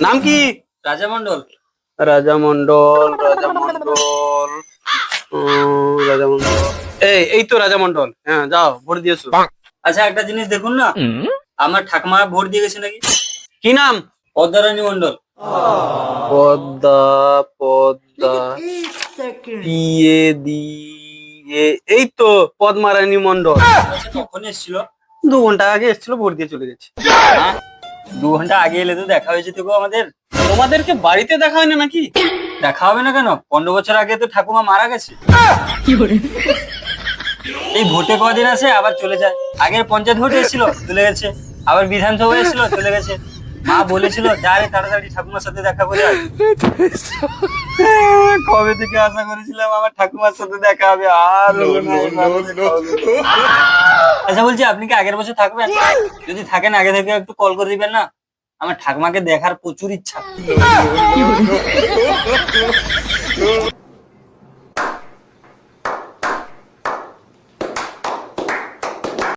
নাম কি? রাজা মন্ডল। রাজা মন্ডল, রাজা মন্ডল, রাজা মন্ডল। এই তো রাজা মন্ডল। হ্যাঁ, যাও ভোট দিয়েছো। আচ্ছা একটা জিনিস দেখুন না, আমার ঠাকুমা ভোট দিয়ে গেছে নাকি? কি নাম? পদ্মারানী মন্ডল। পদ্মা, পদ্মা, পিয়ে দি, এই তো পদ্মারানী মন্ডল। আচ্ছা কখন এসেছিল? 2 ঘন্টা আগে এসেছিল, ভোট দিয়ে চলে গেছে। হ্যাঁ, 2 ঘন্টা আগে এলে তো দেখা হয়েছে তো গো আমাদের। তোমাদেরকে বাড়িতে দেখা হয় না নাকি? দেখা হবে না কেন? 15 বছর আগে তো ঠাকুমা মারা গেছে। এই ভোটে কদিন আসে আবার চলে যায়। আগের পঞ্চায়েত ভোটে এসেছিল, চলে গেছে। আবার বিধানসভা এসেছিল, চলে গেছে। মা বলেছিল যা রে তাড়াতাড়ি ঠাকুমার সাথে দেখা করে আয়। কবে থেকে আশা করেছিলাম আমার ঠাকুমার সাথে দেখা হবে, আর হলো না, এবার দেখা হবে। আচ্ছা বলছি, আপনি কি আগের বছর থাকবেন? যদি থাকেন আগে থেকে একটু কল করে দিবেন না, আমার ঠাকুমাকে দেখার প্রচুর ইচ্ছা।